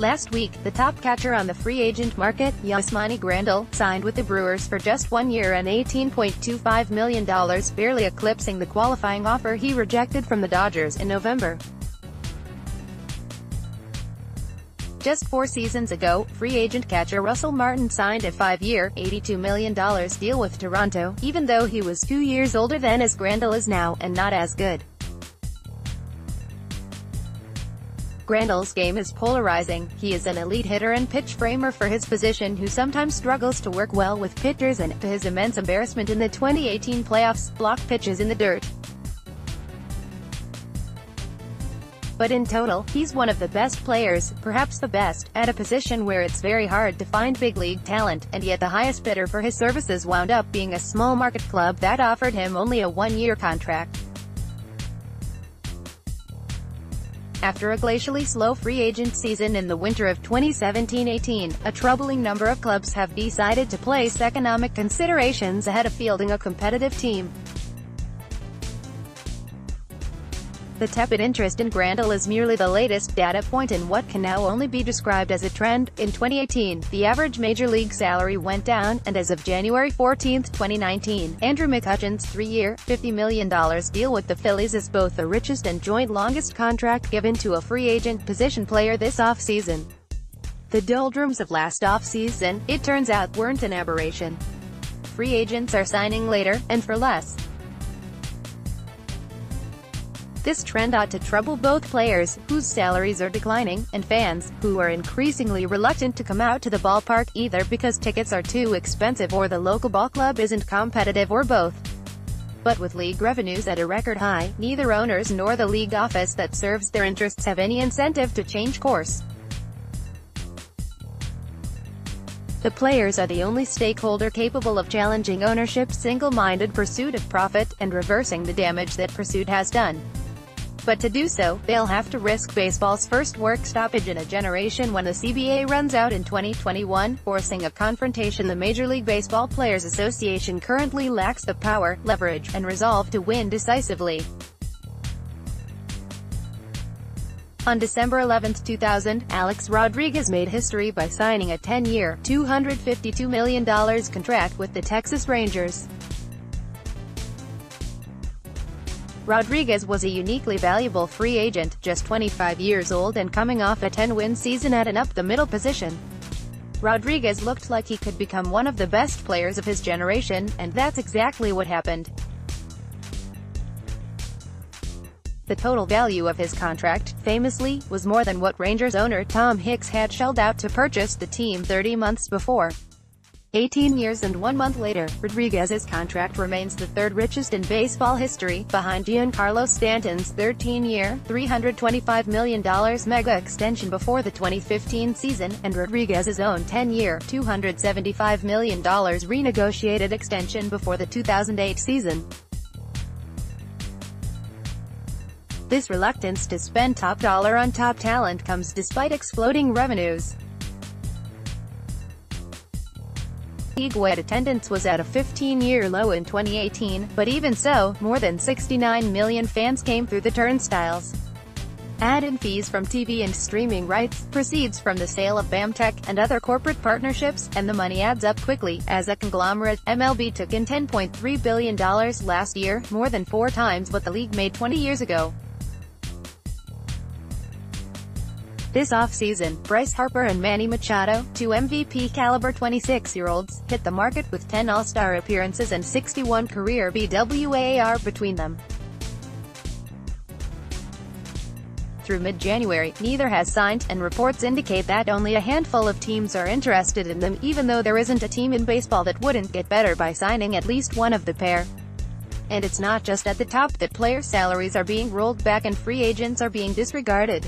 Last week, the top catcher on the free agent market, Yasmani Grandal, signed with the Brewers for just 1 year and $18.25 million, barely eclipsing the qualifying offer he rejected from the Dodgers in November. Just 4 seasons ago, free agent catcher Russell Martin signed a 5-year, $82 million deal with Toronto, even though he was 2 years older than as Grandal is now, and not as good. Grandal's game is polarizing. He is an elite hitter and pitch framer for his position who sometimes struggles to work well with pitchers and, to his immense embarrassment in the 2018 playoffs, blocked pitches in the dirt. But in total, he's one of the best players, perhaps the best, at a position where it's very hard to find big league talent, and yet the highest bidder for his services wound up being a small market club that offered him only a 1-year contract. After a glacially slow free agent season in the winter of 2017-18, a troubling number of clubs have decided to place economic considerations ahead of fielding a competitive team. The tepid interest in Grandal is merely the latest data point in what can now only be described as a trend. In 2018, the average major league salary went down, and as of January 14, 2019, Andrew McCutchen's 3-year, $50 million deal with the Phillies is both the richest and joint longest contract given to a free agent position player this offseason. The doldrums of last offseason, it turns out, weren't an aberration. Free agents are signing later, and for less. This trend ought to trouble both players, whose salaries are declining, and fans, who are increasingly reluctant to come out to the ballpark, either because tickets are too expensive or the local ball club isn't competitive, or both. But with league revenues at a record high, neither owners nor the league office that serves their interests have any incentive to change course. The players are the only stakeholder capable of challenging ownership's single-minded pursuit of profit, and reversing the damage that pursuit has done. But to do so, they'll have to risk baseball's first work stoppage in a generation when the CBA runs out in 2021, forcing a confrontation the Major League Baseball Players Association currently lacks the power, leverage, and resolve to win decisively. On December 11, 2000, Alex Rodriguez made history by signing a 10-year, $252 million contract with the Texas Rangers. Rodriguez was a uniquely valuable free agent, just 25 years old and coming off a 10-win season at an up-the-middle position. Rodriguez looked like he could become one of the best players of his generation, and that's exactly what happened. The total value of his contract, famously, was more than what Rangers owner Tom Hicks had shelled out to purchase the team 30 months before. 18 years and 1 month later, Rodriguez's contract remains the third richest in baseball history, behind Giancarlo Stanton's 13-year, $325 million mega extension before the 2015 season, and Rodriguez's own 10-year, $275 million renegotiated extension before the 2008 season. This reluctance to spend top dollar on top talent comes despite exploding revenues. League-wide attendance was at a 15-year low in 2018, but even so, more than 69 million fans came through the turnstiles. Add-in fees from TV and streaming rights, proceeds from the sale of BAMTech, and other corporate partnerships, and the money adds up quickly. As a conglomerate, MLB took in $10.3 billion last year, more than 4 times what the league made 20 years ago. This offseason, Bryce Harper and Manny Machado, 2 MVP-caliber 26-year-olds, hit the market with 10 All-Star appearances and 61 career BWAR between them. Through mid-January, neither has signed, and reports indicate that only a handful of teams are interested in them, even though there isn't a team in baseball that wouldn't get better by signing at least one of the pair. And it's not just at the top that player salaries are being rolled back and free agents are being disregarded.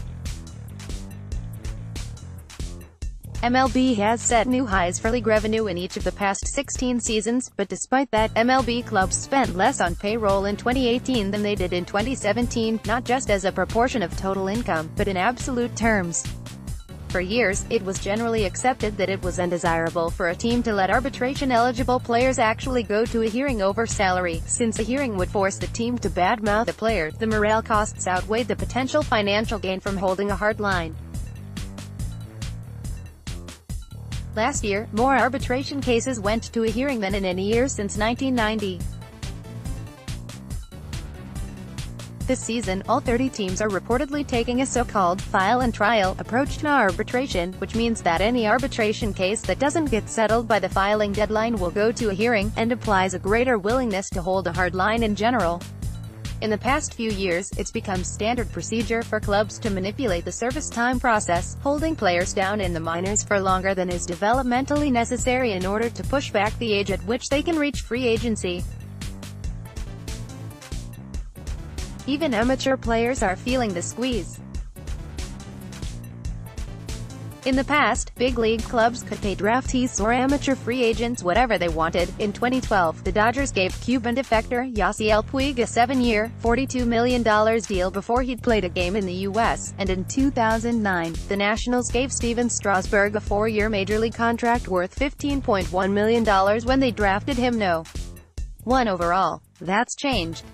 MLB has set new highs for league revenue in each of the past 16 seasons, but despite that, MLB clubs spent less on payroll in 2018 than they did in 2017, not just as a proportion of total income, but in absolute terms. For years, it was generally accepted that it was undesirable for a team to let arbitration-eligible players actually go to a hearing over salary, since a hearing would force the team to badmouth the player. The morale costs outweighed the potential financial gain from holding a hard line. Last year, more arbitration cases went to a hearing than in any year since 1990. This season, all 30 teams are reportedly taking a so-called file and trial approach to arbitration, which means that any arbitration case that doesn't get settled by the filing deadline will go to a hearing, and implies a greater willingness to hold a hard line in general. In the past few years, it's become standard procedure for clubs to manipulate the service time process, holding players down in the minors for longer than is developmentally necessary in order to push back the age at which they can reach free agency. Even amateur players are feeling the squeeze. In the past, big league clubs could pay draftees or amateur free agents whatever they wanted. In 2012, the Dodgers gave Cuban defector Yasiel Puig a 7-year, $42 million deal before he'd played a game in the U.S., and in 2009, the Nationals gave Steven Strasburg a 4-year major league contract worth $15.1 million when they drafted him No. 1 overall. That's changed.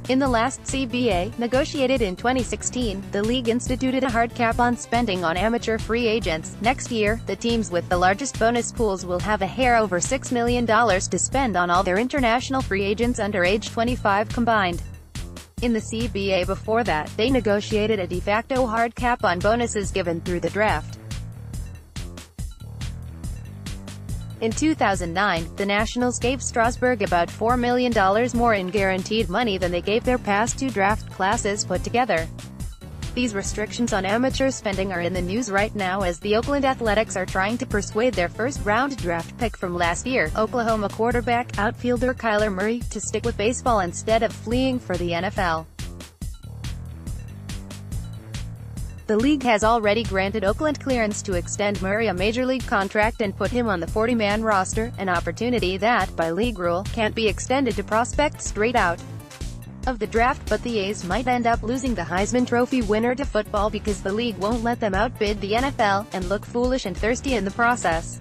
In the last CBA, negotiated in 2016, the league instituted a hard cap on spending on amateur free agents. Next year, the teams with the largest bonus pools will have a hair over $6 million to spend on all their international free agents under age 25 combined. In the CBA before that, they negotiated a de facto hard cap on bonuses given through the draft. In 2009, the Nationals gave Strasburg about $4 million more in guaranteed money than they gave their past two draft classes put together. These restrictions on amateur spending are in the news right now as the Oakland Athletics are trying to persuade their first-round draft pick from last year, Oklahoma quarterback, outfielder Kyler Murray, to stick with baseball instead of fleeing for the NFL. The league has already granted Oakland clearance to extend Murray a major league contract and put him on the 40-man roster, an opportunity that, by league rule, can't be extended to prospects straight out of the draft. But the A's might end up losing the Heisman Trophy winner to football because the league won't let them outbid the NFL, and look foolish and thirsty in the process.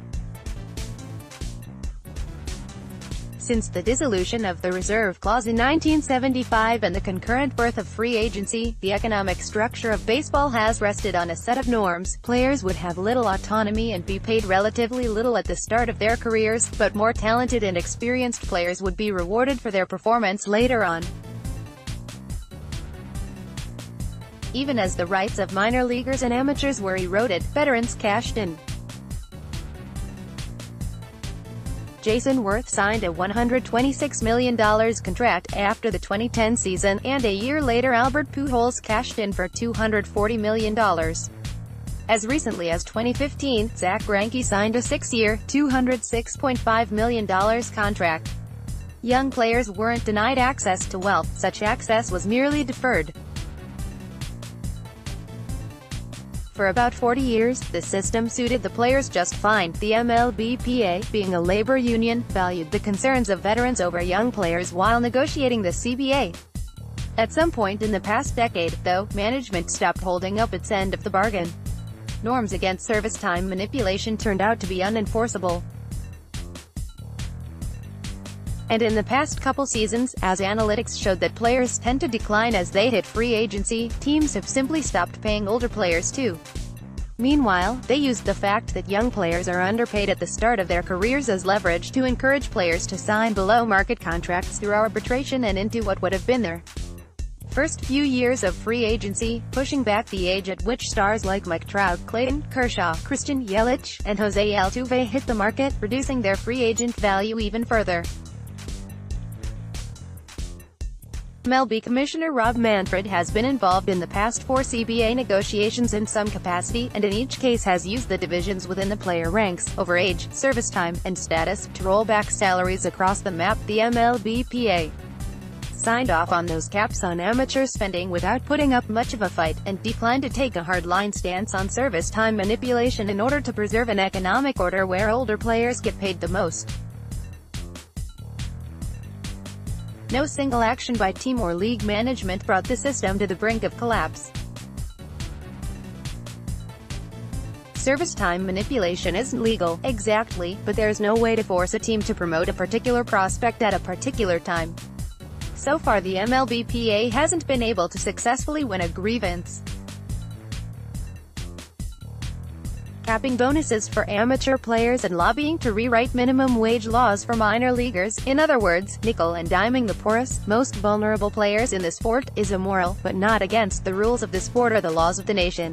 Since the dissolution of the reserve clause in 1975 and the concurrent birth of free agency, the economic structure of baseball has rested on a set of norms. Players would have little autonomy and be paid relatively little at the start of their careers, but more talented and experienced players would be rewarded for their performance later on. Even as the rights of minor leaguers and amateurs were eroded, veterans cashed in. Jason Worth signed a $126 million contract after the 2010 season, and a year later Albert Pujols cashed in for $240 million. As recently as 2015, Zach Greinke signed a 6-year, $206.5 million contract. Young players weren't denied access to wealth, such access was merely deferred. For about 40 years, the system suited the players just fine. The MLBPA, being a labor union, valued the concerns of veterans over young players while negotiating the CBA. At some point in the past decade, though, management stopped holding up its end of the bargain. Norms against service time manipulation turned out to be unenforceable. And in the past couple seasons, as analytics showed that players tend to decline as they hit free agency, teams have simply stopped paying older players too. Meanwhile, they used the fact that young players are underpaid at the start of their careers as leverage to encourage players to sign below-market contracts through arbitration and into what would have been their first few years of free agency, pushing back the age at which stars like Mike Trout, Clayton Kershaw, Christian Yelich, and Jose Altuve hit the market, reducing their free agent value even further. MLB Commissioner Rob Manfred has been involved in the past 4 CBA negotiations in some capacity, and in each case has used the divisions within the player ranks, over age, service time, and status, to roll back salaries across the map. The MLBPA signed off on those caps on amateur spending without putting up much of a fight, and declined to take a hard-line stance on service time manipulation in order to preserve an economic order where older players get paid the most. No single action by team or league management brought the system to the brink of collapse. Service time manipulation isn't legal, exactly, but there's no way to force a team to promote a particular prospect at a particular time. So far the MLBPA hasn't been able to successfully win a grievance. capping bonuses for amateur players and lobbying to rewrite minimum wage laws for minor leaguers. In other words, nickel and diming the poorest, most vulnerable players in the sport is immoral, but not against the rules of the sport or the laws of the nation.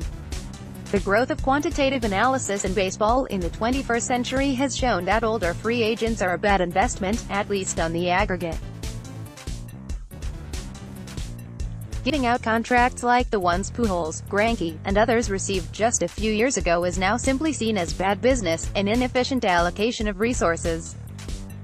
The growth of quantitative analysis in baseball in the 21st century has shown that older free agents are a bad investment, at least on the aggregate. Giving out contracts like the ones Pujols, Greinke, and others received just a few years ago is now simply seen as bad business, an inefficient allocation of resources.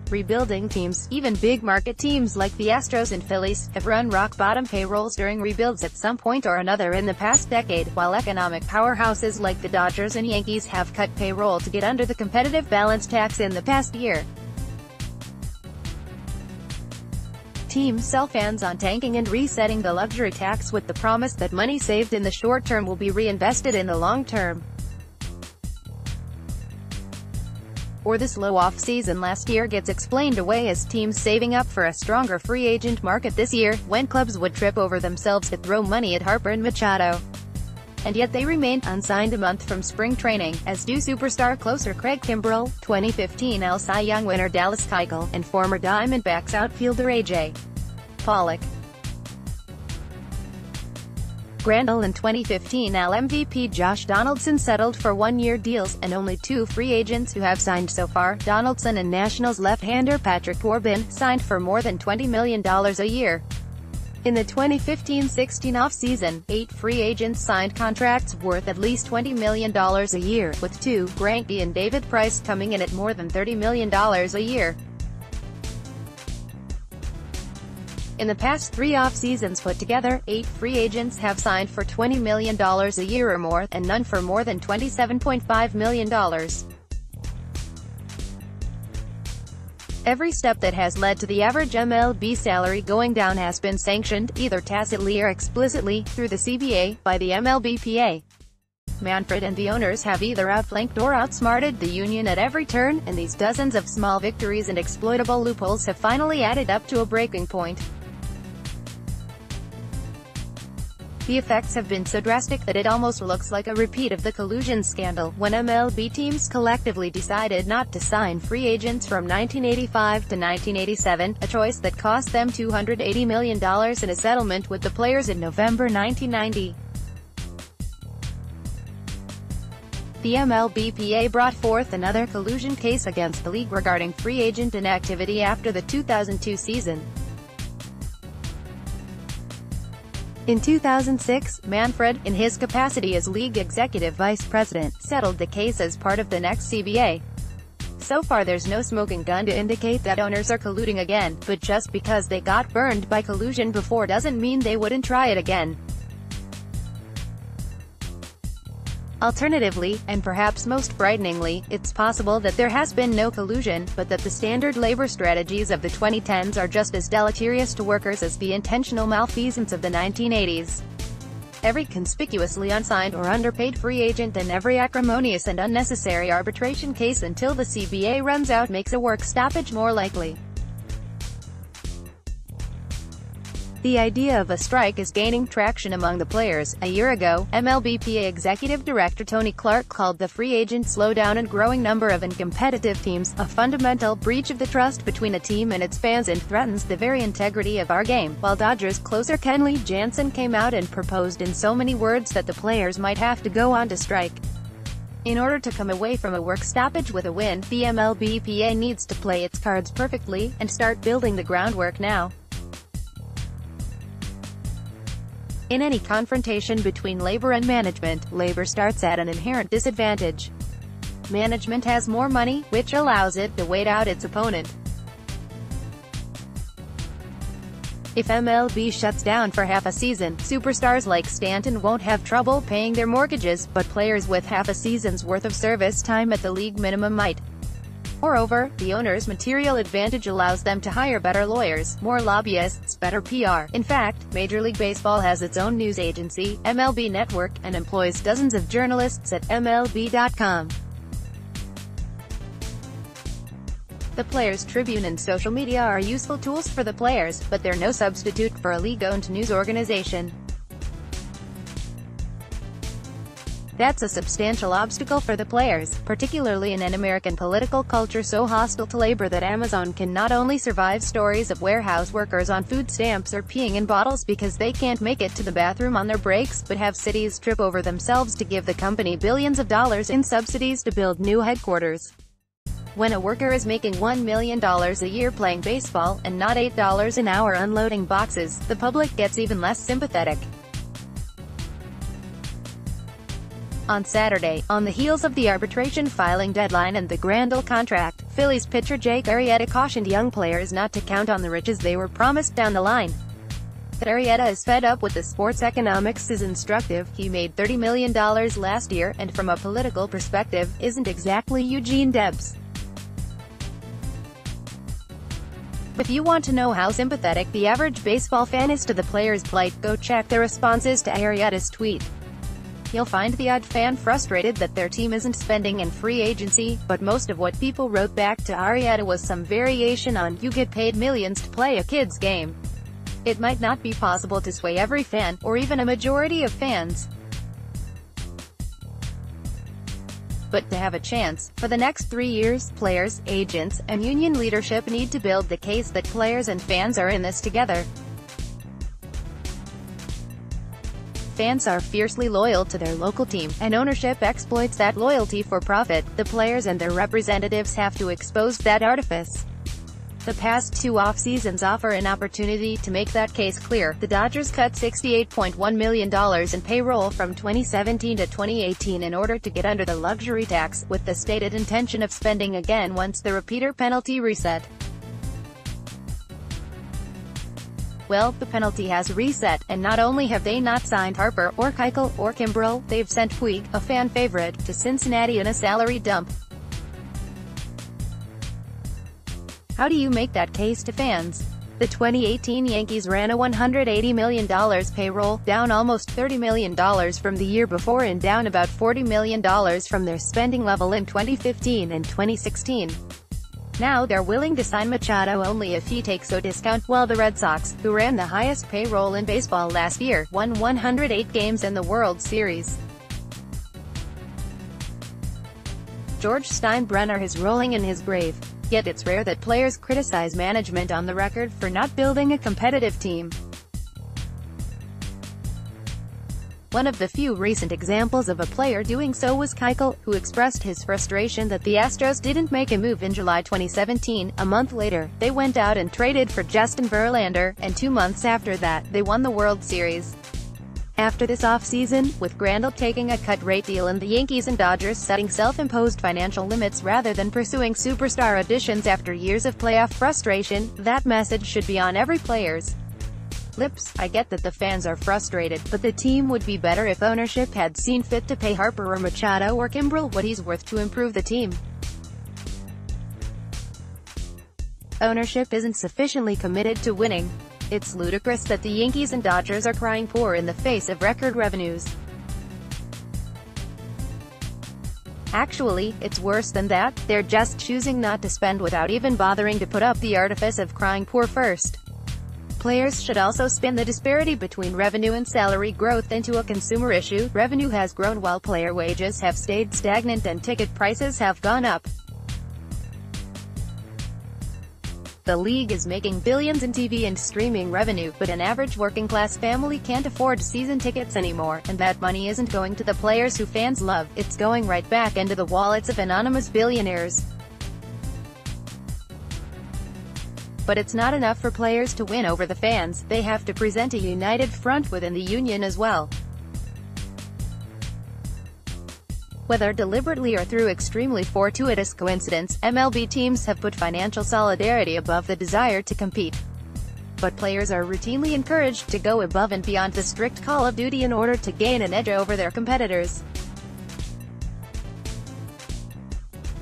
Rebuilding teams, even big-market teams like the Astros and Phillies, have run rock-bottom payrolls during rebuilds at some point or another in the past decade, while economic powerhouses like the Dodgers and Yankees have cut payroll to get under the competitive balance tax in the past year. Teams sell fans on tanking and resetting the luxury tax with the promise that money saved in the short term will be reinvested in the long term. Or the slow off-season last year gets explained away as teams saving up for a stronger free agent market this year, when clubs would trip over themselves to throw money at Harper and Machado. And yet they remain unsigned a month from spring training, as do superstar closer Craig Kimbrell, 2015 AL Cy Young winner Dallas Keuchel, and former Diamondbacks outfielder A.J. Pollock. Grandal and 2015 AL MVP Josh Donaldson settled for one-year deals, and only two free agents who have signed so far, Donaldson and Nationals left-hander Patrick Corbin, signed for more than $20 million a year. In the 2015-16 offseason, 8 free agents signed contracts worth at least $20 million a year, with two, Greinke and David Price, coming in at more than $30 million a year. In the past 3 off-seasons put together, 8 free agents have signed for $20 million a year or more, and none for more than $27.5 million. Every step that has led to the average MLB salary going down has been sanctioned, either tacitly or explicitly, through the CBA, by the MLBPA. Manfred and the owners have either outflanked or outsmarted the union at every turn, and these dozens of small victories and exploitable loopholes have finally added up to a breaking point. The effects have been so drastic that it almost looks like a repeat of the collusion scandal, when MLB teams collectively decided not to sign free agents from 1985 to 1987, a choice that cost them $280 million in a settlement with the players in November 1990. The MLBPA brought forth another collusion case against the league regarding free agent inactivity after the 2002 season. In 2006, Manfred, in his capacity as league executive vice president, settled the case as part of the next CBA. So far there's no smoking gun to indicate that owners are colluding again, but just because they got burned by collusion before doesn't mean they wouldn't try it again. Alternatively, and perhaps most frighteningly, it's possible that there has been no collusion, but that the standard labor strategies of the 2010s are just as deleterious to workers as the intentional malfeasance of the 1980s. Every conspicuously unsigned or underpaid free agent and every acrimonious and unnecessary arbitration case until the CBA runs out makes a work stoppage more likely. The idea of a strike is gaining traction among the players. A year ago, MLBPA Executive Director Tony Clark called the free agent slowdown and growing number of uncompetitive teams a fundamental breach of the trust between a team and its fans and threatens the very integrity of our game, while Dodgers closer Kenley Jansen came out and proposed in so many words that the players might have to go on to strike. In order to come away from a work stoppage with a win, the MLBPA needs to play its cards perfectly, and start building the groundwork now. In any confrontation between labor and management, labor starts at an inherent disadvantage. Management has more money, which allows it to wait out its opponent. If MLB shuts down for half a season, superstars like Stanton won't have trouble paying their mortgages, but players with half a season's worth of service time at the league minimum might. Moreover, the owner's material advantage allows them to hire better lawyers, more lobbyists, better PR. In fact, Major League Baseball has its own news agency, MLB Network, and employs dozens of journalists at MLB.com. The Players Tribune and social media are useful tools for the players, but they're no substitute for a league-owned news organization. That's a substantial obstacle for the players, particularly in an American political culture so hostile to labor that Amazon can not only survive stories of warehouse workers on food stamps or peeing in bottles because they can't make it to the bathroom on their breaks, but have cities trip over themselves to give the company billions of dollars in subsidies to build new headquarters. When a worker is making $1 million a year playing baseball, and not $8 an hour unloading boxes, the public gets even less sympathetic. On Saturday, on the heels of the arbitration filing deadline and the Grandal contract, Phillies pitcher Jake Arrieta cautioned young players not to count on the riches they were promised down the line. That Arrieta is fed up with the sports economics is instructive. He made $30 million last year, and from a political perspective, isn't exactly Eugene Debs. If you want to know how sympathetic the average baseball fan is to the players' plight, go check the responses to Arrieta's tweet. You'll find the odd fan frustrated that their team isn't spending in free agency, but most of what people wrote back to Arrieta was some variation on, "You get paid millions to play a kid's game." It might not be possible to sway every fan, or even a majority of fans. But to have a chance, for the next 3 years, players, agents, and union leadership need to build the case that players and fans are in this together. Fans are fiercely loyal to their local team, and ownership exploits that loyalty for profit. The players and their representatives have to expose that artifice. The past 2 off-seasons offer an opportunity to make that case clear. The Dodgers cut $68.1 million in payroll from 2017 to 2018 in order to get under the luxury tax, with the stated intention of spending again once the repeater penalty reset. Well, the penalty has reset, and not only have they not signed Harper, or Keuchel, or Kimbrel, they've sent Puig, a fan favorite, to Cincinnati in a salary dump. How do you make that case to fans? The 2018 Yankees ran a $180 million payroll, down almost $30 million from the year before and down about $40 million from their spending level in 2015 and 2016. Now they're willing to sign Machado only if he takes a discount, while the Red Sox, who ran the highest payroll in baseball last year, won 108 games in the World Series. George Steinbrenner is rolling in his grave. Yet it's rare that players criticize management on the record for not building a competitive team. One of the few recent examples of a player doing so was Keuchel, who expressed his frustration that the Astros didn't make a move in July 2017. A month later, they went out and traded for Justin Verlander, and 2 months after that, they won the World Series. After this offseason, with Grandal taking a cut-rate deal and the Yankees and Dodgers setting self-imposed financial limits rather than pursuing superstar additions after years of playoff frustration, that message should be on every player's lips. I get that the fans are frustrated, but the team would be better if ownership had seen fit to pay Harper or Machado or Kimbrel what he's worth to improve the team. Ownership isn't sufficiently committed to winning. It's ludicrous that the Yankees and Dodgers are crying poor in the face of record revenues. Actually, it's worse than that. They're just choosing not to spend without even bothering to put up the artifice of crying poor first. Players should also spin the disparity between revenue and salary growth into a consumer issue. Revenue has grown while player wages have stayed stagnant and ticket prices have gone up. The league is making billions in TV and streaming revenue, but an average working-class family can't afford season tickets anymore, and that money isn't going to the players who fans love, it's going right back into the wallets of anonymous billionaires. But it's not enough for players to win over the fans, they have to present a united front within the union as well. Whether deliberately or through extremely fortuitous coincidence, MLB teams have put financial solidarity above the desire to compete. But players are routinely encouraged to go above and beyond the strict Call of Duty in order to gain an edge over their competitors.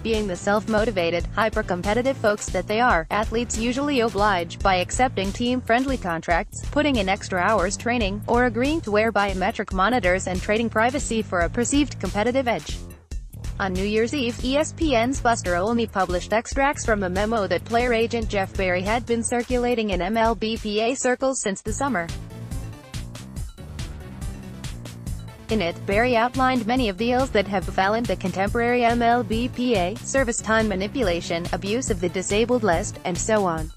Being the self-motivated, hyper-competitive folks that they are, athletes usually oblige by accepting team-friendly contracts, putting in extra hours training, or agreeing to wear biometric monitors and trading privacy for a perceived competitive edge. On New Year's Eve, ESPN's Buster Olney published extracts from a memo that player agent Jeff Berry had been circulating in MLB PA circles since the summer. In it, Barry outlined many of the ills that have befallen the contemporary MLBPA: service time manipulation, abuse of the disabled list, and so on.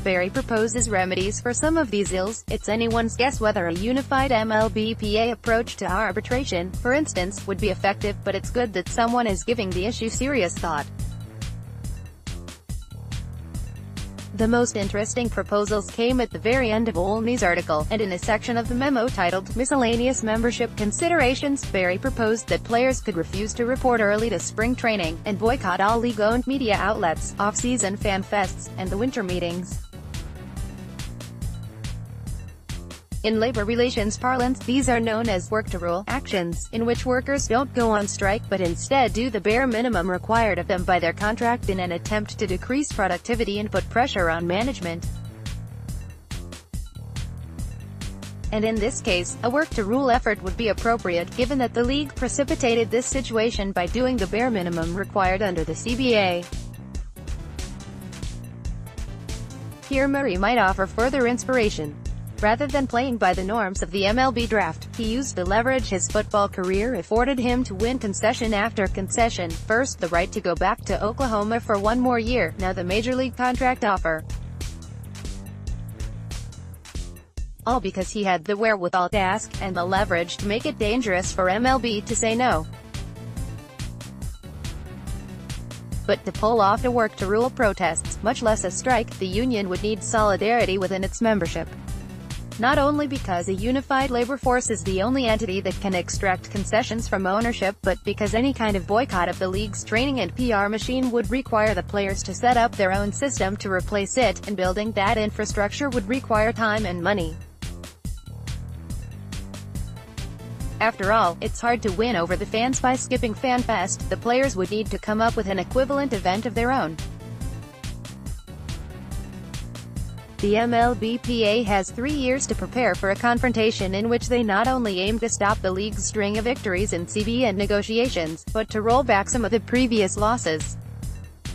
Barry proposes remedies for some of these ills. It's anyone's guess whether a unified MLBPA approach to arbitration, for instance, would be effective, but it's good that someone is giving the issue serious thought. The most interesting proposals came at the very end of Olney's article, and in a section of the memo titled Miscellaneous Membership Considerations, Barry proposed that players could refuse to report early to spring training, and boycott all league-owned media outlets, off-season fan fests, and the winter meetings. In labor relations parlance, these are known as work-to-rule actions, in which workers don't go on strike but instead do the bare minimum required of them by their contract in an attempt to decrease productivity and put pressure on management. And in this case, a work-to-rule effort would be appropriate, given that the league precipitated this situation by doing the bare minimum required under the CBA. Here Murray might offer further inspiration. Rather than playing by the norms of the MLB draft, he used the leverage his football career afforded him to win concession after concession. First, the right to go back to Oklahoma for one more year, now the major league contract offer. All because he had the wherewithal to ask, and the leverage to make it dangerous for MLB to say no. But to pull off a work-to-rule protests, much less a strike, the union would need solidarity within its membership. Not only because a unified labor force is the only entity that can extract concessions from ownership, but because any kind of boycott of the league's training and PR machine would require the players to set up their own system to replace it, and building that infrastructure would require time and money. After all, it's hard to win over the fans by skipping FanFest. The players would need to come up with an equivalent event of their own. The MLBPA has 3 years to prepare for a confrontation in which they not only aim to stop the league's string of victories in CBA negotiations, but to roll back some of the previous losses.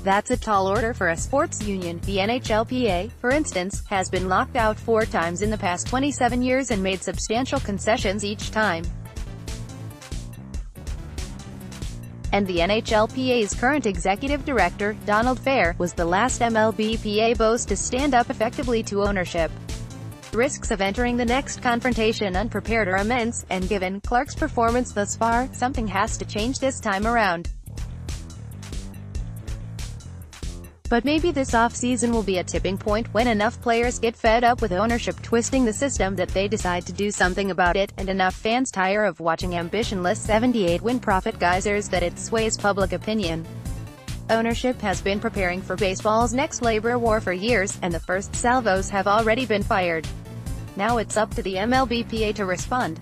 That's a tall order for a sports union. The NHLPA, for instance, has been locked out 4 times in the past 27 years and made substantial concessions each time. And the NHLPA's current executive director, Donald Fair, was the last MLBPA boss to stand up effectively to ownership. The risks of entering the next confrontation unprepared are immense, and given Clark's performance thus far, something has to change this time around. But maybe this off-season will be a tipping point, when enough players get fed up with ownership twisting the system that they decide to do something about it, and enough fans tire of watching ambitionless 78-win profit geysers that it sways public opinion. Ownership has been preparing for baseball's next labor war for years, and the first salvos have already been fired. Now it's up to the MLBPA to respond.